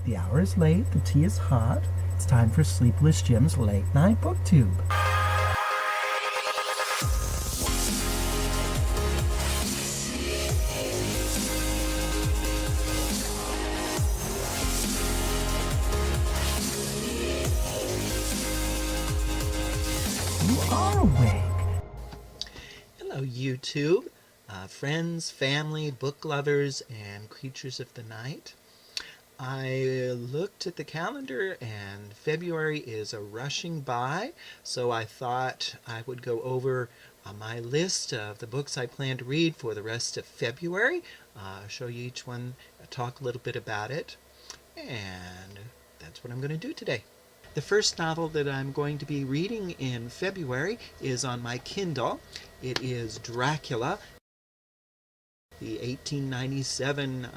The hour is late, the tea is hot. It's time for Sleepless Jim's Late Night Booktube. You are awake. Hello, YouTube, friends, family, book lovers, and creatures of the night. I looked at the calendar and February is a rushing by, so I thought I would go over my list of the books I plan to read for the rest of February, show you each one, talk a little bit about it, and that's what I'm going to do today. The first novel that I'm going to be reading in February is on my Kindle. It is Dracula, the 1897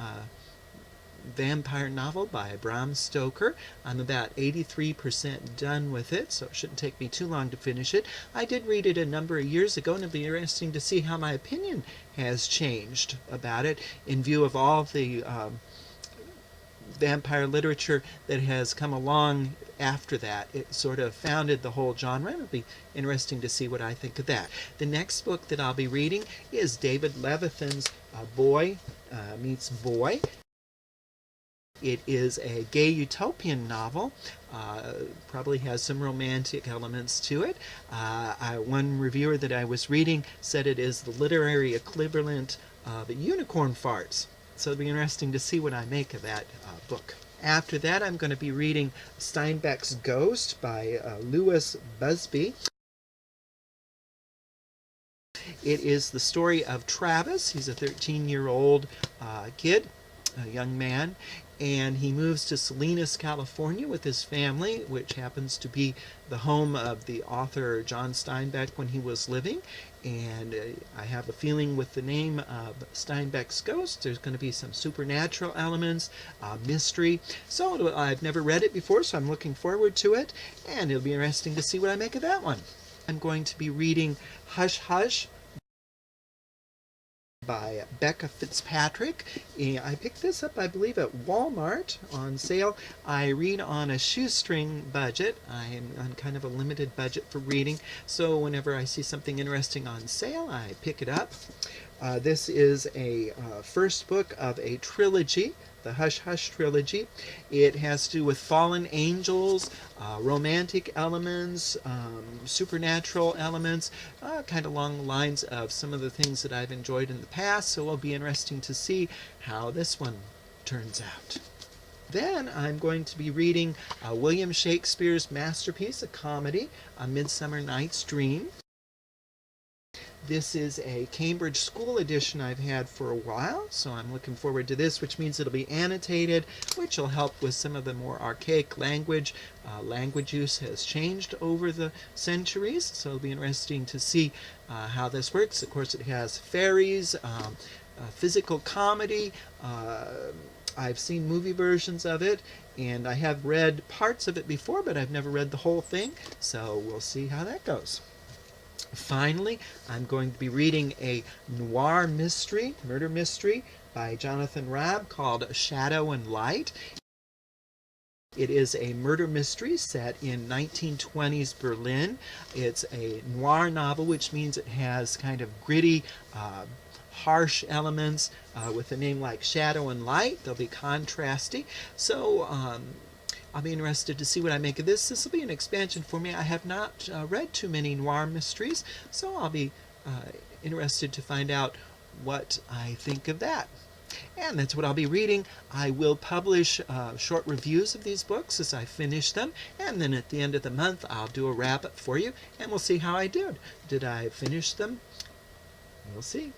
vampire novel by Bram Stoker. I'm about 83% done with it, so it shouldn't take me too long to finish it. I did read it a number of years ago, and it'll be interesting to see how my opinion has changed about it in view of all the vampire literature that has come along after that. It sort of founded the whole genre. It'll be interesting to see what I think of that. The next book that I'll be reading is David Levithan's Boy Meets Boy. It is a gay utopian novel, probably has some romantic elements to it. One reviewer that I was reading said it is the literary equivalent of Unicorn Farts. So it'll be interesting to see what I make of that book. After that, I'm going to be reading Steinbeck's Ghost by Louis Buzbee. It is the story of Travis. He's a 13-year-old kid, a young man, and he moves to Salinas, California with his family, which happens to be the home of the author John Steinbeck when he was living. And I have a feeling with the name of Steinbeck's Ghost, there's going to be some supernatural elements, mystery. So I've never read it before, so I'm looking forward to it, and it'll be interesting to see what I make of that one. I'm going to be reading Hush Hush by Becca Fitzpatrick. I picked this up, I believe, at Walmart on sale. I read on a shoestring budget. I am on kind of a limited budget for reading, so whenever I see something interesting on sale, I pick it up. This is a first book of a trilogy, the Hush Hush trilogy. It has to do with fallen angels, romantic elements, supernatural elements, kind of along the lines of some of the things that I've enjoyed in the past, so it'll be interesting to see how this one turns out. Then I'm going to be reading William Shakespeare's masterpiece, a comedy, A Midsummer Night's Dream. This is a Cambridge School edition I've had for a while, so I'm looking forward to this, which means it'll be annotated, which will help with some of the more archaic language. Language use has changed over the centuries, so it'll be interesting to see how this works. Of course, it has fairies, physical comedy. I've seen movie versions of it, and I have read parts of it before, but I've never read the whole thing, so we'll see how that goes. Finally, I'm going to be reading a noir mystery, murder mystery, by Jonathan Rabb called Shadow and Light. It is a murder mystery set in 1920s Berlin. It's a noir novel, which means it has kind of gritty, harsh elements. With a name like Shadow and Light, they'll be contrasty. So I'll be interested to see what I make of this. This will be an expansion for me. I have not read too many noir mysteries, so I'll be interested to find out what I think of that. And that's what I'll be reading. I will publish short reviews of these books as I finish them, and then at the end of the month I'll do a wrap-up for you, and we'll see how I did. Did I finish them? We'll see.